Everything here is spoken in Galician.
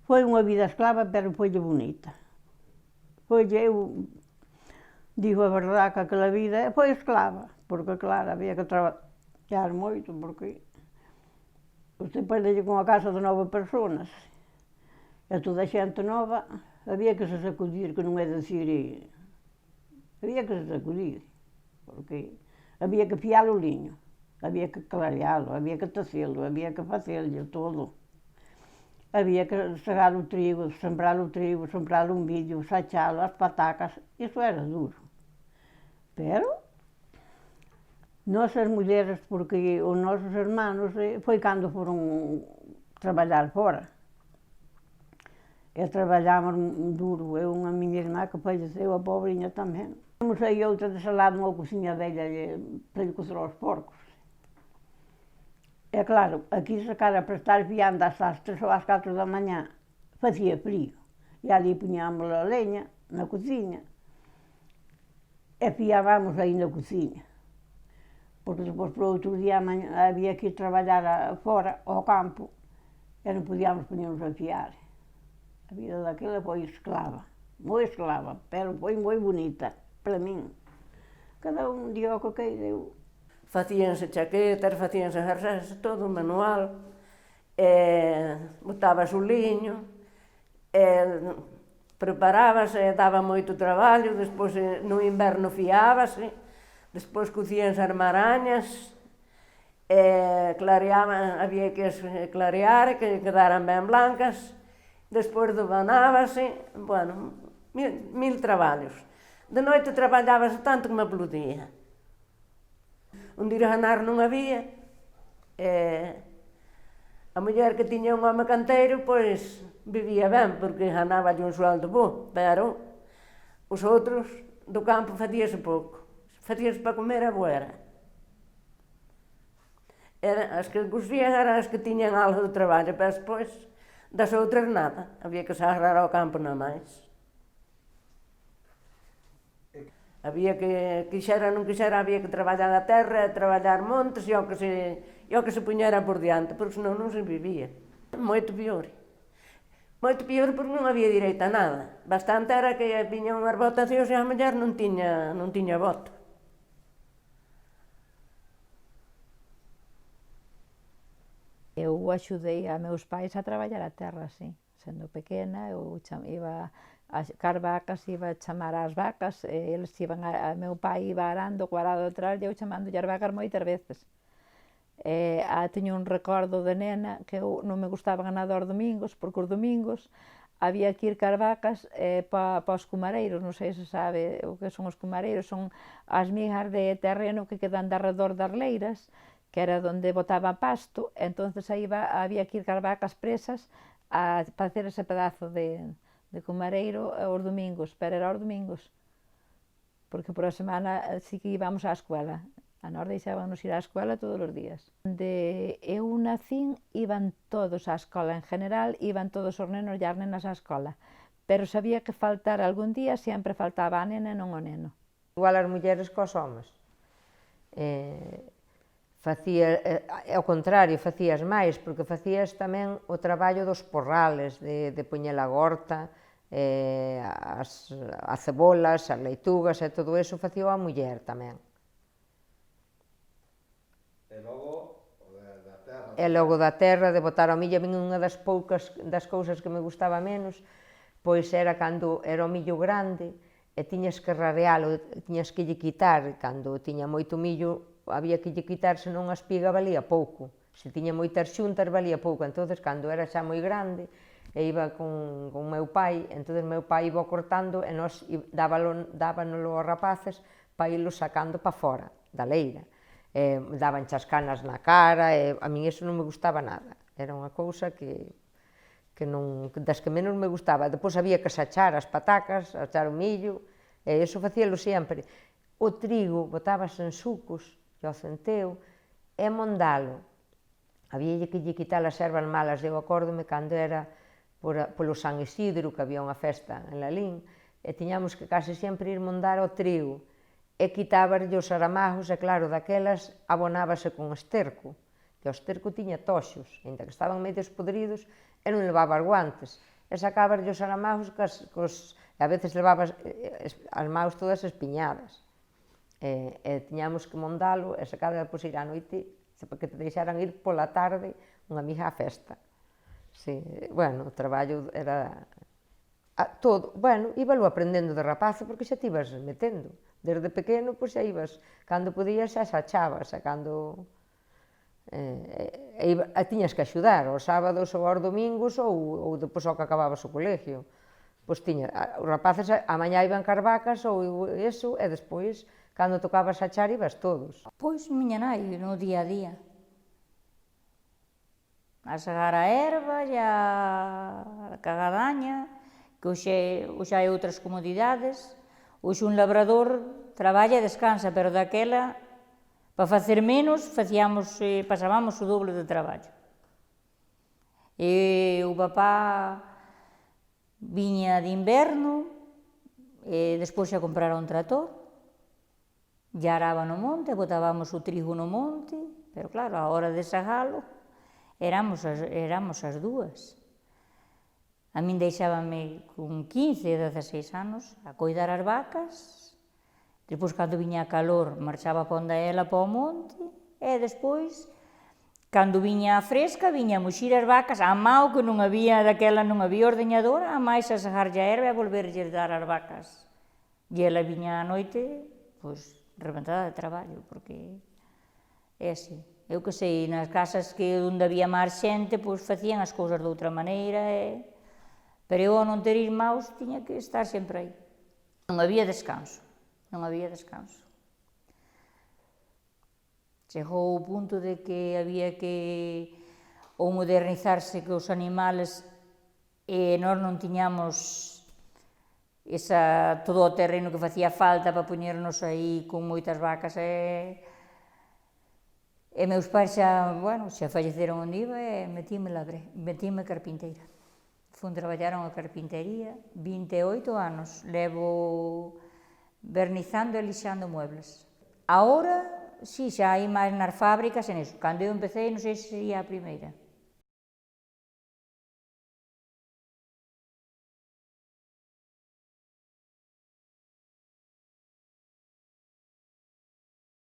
Foi unha vida esclava, pero foille bonita. Foille, eu digo a verdade que aquela vida foi esclava, porque claro, había que traballar moito, porque usted perdelle con a casa de 9 personas, e toda a xente nova, había que se sacudir, que non é dicir, había que se sacudir, porque había que fiar o liño, había que clarealo, había que tecelo, había que facerlle todo. Había que segar o trigo, sembrar o millo, sachalo, as patacas, iso era duro. Pero, nós as mulleres, porque os nosos hermanos foi cando foron traballar fora. E traballamos duro, eu unha miña irmá que falleceu, a pobriña tamén. Temos aí outra dese lado, unha cociña dela para lle cocer aos porcos. E claro, aquí se cara para estar fiando ás 3 ou ás 4 da mañá, facía frío. E ali puñámos a leña na cociña e fiábamos aí na cociña. Porque depois para outro día había que ir traballar fora, ao campo, e non podíamos poñernos a fiar. A vida daquela foi esclava, moi esclava, pero foi moi bonita, para min. Cada un dio o que queireu. Facíanse chaquetas, facíanse jersés, todo manual, botabas o liño, preparábase, daba moito traballo, despois no inverno fiábase, despois cocíanse as marañas, clareaban, había que clarear, que quedaran ben blancas, despois devanábase, bueno, mil traballos. De noite traballábase tanto que me apludía. Onde ir a janar non había, a muller que tiña un home canteiro, pois vivía ben, porque janáballe un sueldo bo, pero os outros do campo facíase pouco, facíase para comer a boera. As que cosían eran as que tiñan algo de traballo, pero despois das outras nada, había que se agrar ao campo nada máis. Había que, quixera non quixera, había que traballar a terra, traballar montes, e o que se puñera por diante, porque senón non se vivía. Moito pior. Moito pior porque non había direito a nada. Bastante era que viñan unhas votacións e a muller non tiña voto. Eu axudei a meus pais a traballar a terra, sí. Sendo pequena, eu iba a car vacas, iba a chamar ás vacas, e eles iban meu pai iba arando co arado atrás e eu chamándolle as vacas moitas veces. Teño un recordo de nena que eu non me gustaban nada os domingos, porque os domingos había que ir car vacas para os cumareiros, non sei se sabe o que son os cumareiros, son as migas de terreno que quedan de arredor das leiras, que era onde botaba pasto, entonces aí había que ir car vacas presas a facer ese pedazo de cumareiro os domingos, pero era os domingos, porque por a semana sí que íbamos á escuela, a nós deixábamos ir á escuela todos os días. Onde eu nacín, iban todos á escola, en general, iban todos os nenos e as nenas á escola, pero sabía que faltar algún día, sempre faltaba a nena e non o neno. Igual as mulleres cos homes. Ao contrario, facías máis, porque facías tamén o traballo dos porrales, de poñer a gorta, as cebolas, as leitugas e todo eso facía a muller tamén. E logo da terra, de botar o millo, unha das poucas das cousas que me gustaba menos, pois era cando era o millo grande e tiñas que rarealo, tiñas que lle quitar, cando tiña moito millo, había que lle quitar, senón a espiga valía pouco. Se tiña moitas xuntas valía pouco, entonces cando era xa moi grande, e iba con meu pai, entonces meu pai iba cortando e nós dábanolo aos rapaces para irlo sacando para fora da leira. Daban chascanas na cara, e a min iso non me gustaba nada. Era unha cousa das que menos me gustaba. Depois había que sachar as patacas, sachar o millo, e iso facíalo sempre. O trigo botábase en sucos, e o centeo, e mondalo. Había que lle quitar as ervas malas, eu acórdome cando era polo San Isidro, que había unha festa en Lalín, e tiñamos que case sempre ir mondar o trigo, e quitábarlle os aramajos, e claro, daquelas abonábase con esterco, que o esterco tiña toxos, ainda que estaban medio podridos, e non levaba guantes, e sacaba os aramaos e a veces levaba as maus todas espiñadas. E tiñamos que mondalo e sacar depois ir á noite para que te deixaran ir pola tarde unha amiga á festa. Sí, bueno, o traballo era todo, bueno, íbalo aprendendo de rapazo porque xa te ibas metendo. Desde pequeno, pois xa ibas, cando podías xa achabas, e cando tiñas que axudar, aos sábados ou aos domingos ou depois ao que acababas o colegio. Pois tiña, os rapaces a mañá iban car vacas ou eso, e despois, cando tocabas achar, ibas todos. Pois miña nai, no día a día. A segar a erva e a cagadaña, que hoxe hai outras comodidades. Hoxe un labrador traballa e descansa, pero daquela, para facer menos, pasábamos o doble de traballo. E o papá viña de inverno, e despois xa comprara un trator, e araba no monte, botábamos o trigo no monte, pero claro, a hora de sagalo, éramos as dúas. A min deixábame con 15 e 16 anos a coidar as vacas, despois, cando viña a calor, marchaba pa onde ela, pa o monte, e despois, cando viña a fresca, viña a muxir as vacas, a mao, que daquela non había ordeñadora, a máis a segarlle a erva e a volverlle dar as vacas. E ela viña á noite, pois, rebentada de traballo, porque é así. Eu que sei, nas casas onde había máis xente, pois facían as cousas de outra maneira, pero eu ao non ter irmáns tiña que estar sempre aí. Non había descanso, non había descanso. Chegou o punto de que había que ou modernizarse que os animales e nós non tiñamos todo o terreno que facía falta para poñernos aí con moitas vacas e meus pais xa falleceron onde iba e metíme carpinteira. Fun traballar a unha carpintería, 28 anos, levo vernizando e lixando muebles. Agora, si, xa hai máis nas fábricas en iso. Cando eu empecé, non sei se sería a primeira.